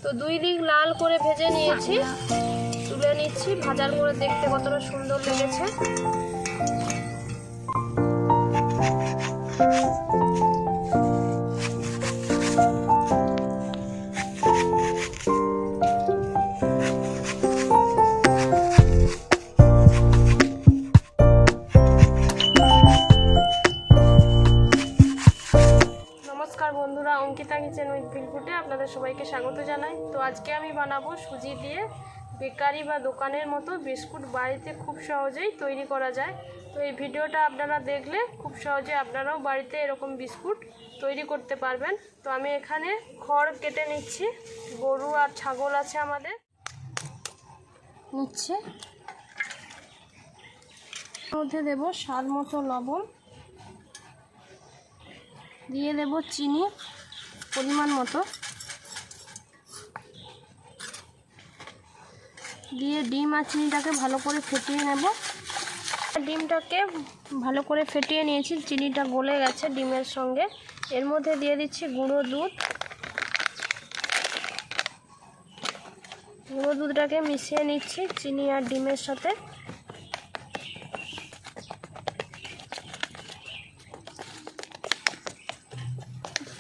তো দুই দিক লাল করে ভেজে নিয়েছি, তুলে নিচ্ছি। ভাজার পরে দেখতে কতটা সুন্দর লেগেছে। নমস্কার বন্ধুরা, অঙ্কিতা কিচেন উইথ বিলকুটে আপনাদের সবাইকে স্বাগত জানাই। তো আজকে আমি বানাবো সুজি দিয়ে বেকারি বা দোকানের মতো বিস্কুট। বাড়িতে খুব সহজেই তৈরি করা যায়। তো এই ভিডিওটা আপনারা দেখলে খুব সহজে আপনারাও বাড়িতে এরকম বিস্কুট তৈরি করতে পারবেন। তো আমি এখানে খড় কেটে নিচ্ছি, গরু আর ছাগল আছে আমাদের, নিচ্ছে। মধ্যে দেব স্বাদ মতো লবণ, দিয়ে দেব চিনি পরিমাণ মতো, দিয়ে ডিম আর চিনিটাকে ভালো করে ফেটিয়ে নেব। ডিমটাকে ভালো করে ফেটিয়ে নিয়েছি, চিনিটা গলে গেছে ডিমের সঙ্গে। এর মধ্যে দিয়ে দিচ্ছি গুঁড়ো দুধ। গুঁড়ো দুধটাকে মিশিয়ে নিচ্ছি চিনি আর ডিমের সাথে।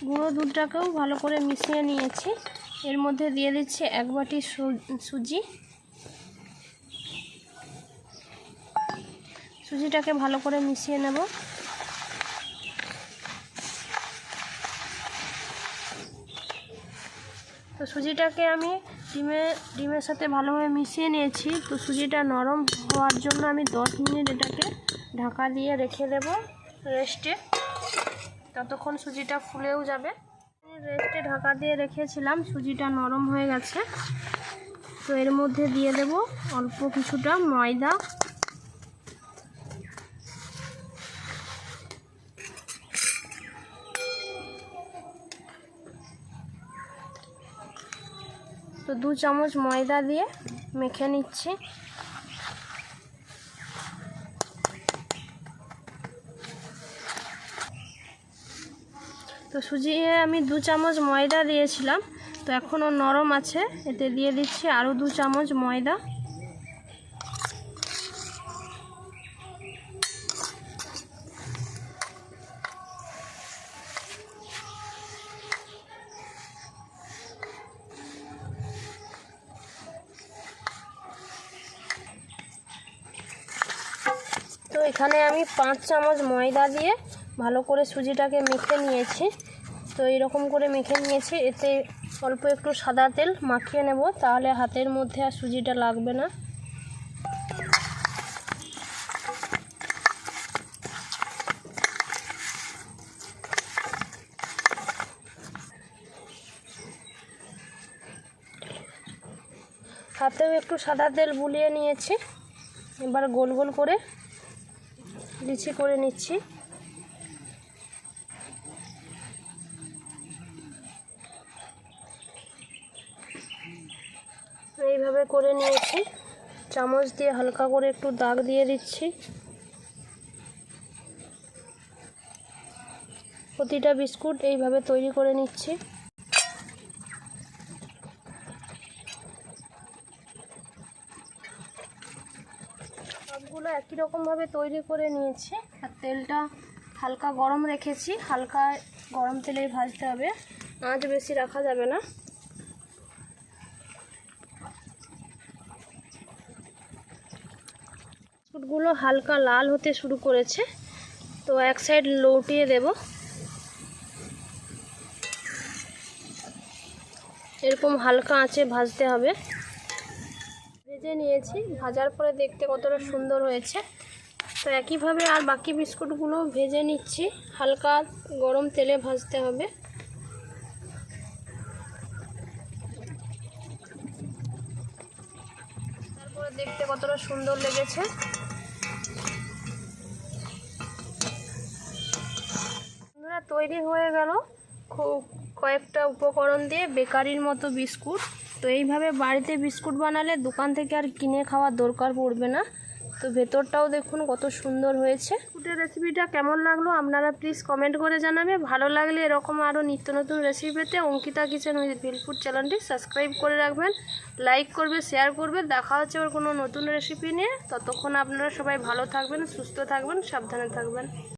গুঁড়ো দুধটাকেও ভালো করে মিশিয়ে নিয়েছি। এর মধ্যে দিয়ে দিচ্ছি 1 বাটি সুজি। সুজিটাকে ভালো করে মিশিয়ে নেব। তো সুজিটাকে আমি ডিমের সাথে ভালোভাবে মিশিয়ে নিয়েছি। তো সুজিটা নরম হওয়ার জন্য আমি 10 মিনিট এটাকে ঢাকা দিয়ে রেখে দেব রেস্টে। ততক্ষণ সুজিটা ফুলেও যাবে। রেস্টে ঢাকা দিয়ে রেখেছিলাম, সুজিটা নরম হয়ে গেছে। তো এর মধ্যে দিয়ে দেব অল্প কিছুটা ময়দা। তো 2 চামচ ময়দা দিয়ে মেখে নিচ্ছি। তো সুজি আমি 2 চামচ ময়দা দিয়েছিলাম, তো এখনও নরম আছে। এতে দিয়ে দিচ্ছি আরও 2 চামচ ময়দা। তো এখানে আমি 5 চামচ ময়দা দিয়ে ভালো করে সুজিটাকে মেখে নিয়েছি। তো এইরকম করে মেখে নিয়েছি। এতে অল্প একটু সাদা তেল মাখিয়ে নেব, তাহলে হাতের মধ্যে আর সুজিটা লাগবে না। হাতেও একটু সাদা তেল বুলিয়ে নিয়েছি। এবার গোল গোল করে লিচি করে নিচ্ছি। এইভাবে করে নিয়েছি। চামচ দিয়ে হালকা করে একটু দাগ দিয়ে দিচ্ছি। প্রতিটা বিস্কুট এইভাবে তৈরি করে নিচ্ছি। সবগুলো একই রকমভাবে তৈরি করে নিয়েছি। আর তেলটা হালকা গরম রেখেছি, হালকা গরম তেলেই ভাজতে হবে, আঁচ বেশি রাখা যাবে না। বিস্কুটগুলো হালকা লাল হতে শুরু করেছে, তো এক সাইড লৌটিয়ে দেব। এরকম হালকা আঁচে ভাজতে হবে। ভেজে নিয়েছি, ভাজার পরে দেখতে কতটা সুন্দর হয়েছে। তো একইভাবে আর বাকি বিস্কুটগুলো ভেজে নিচ্ছি, হালকা গরম তেলে ভাজতে হবে। তারপরে দেখতে কতটা সুন্দর লেগেছে। তৈরি হয়ে গেল কয়েকটা উপকরণ দিয়ে বেকারির মতো বিস্কুট। তো এইভাবে বাড়িতে বিস্কুট বানালে দোকান থেকে আর কিনে খাওয়ার দরকার পড়বে না। তো ভেতরটাও দেখুন কত সুন্দর হয়েছে। বিস্কুটের রেসিপিটা কেমন লাগলো আপনারা প্লিজ কমেন্ট করে জানাবে। ভালো লাগলে এরকম আরও নিত্য নতুন রেসিপি পেতে অঙ্কিতা কিচেন উইথ ভিলফুড চ্যানেলটি সাবস্ক্রাইব করে রাখবেন, লাইক করবে, শেয়ার করবে। দেখা হচ্ছে আবার কোনো নতুন রেসিপি নিয়ে। ততক্ষণ আপনারা সবাই ভালো থাকবেন, সুস্থ থাকবেন, সাবধানে থাকবেন।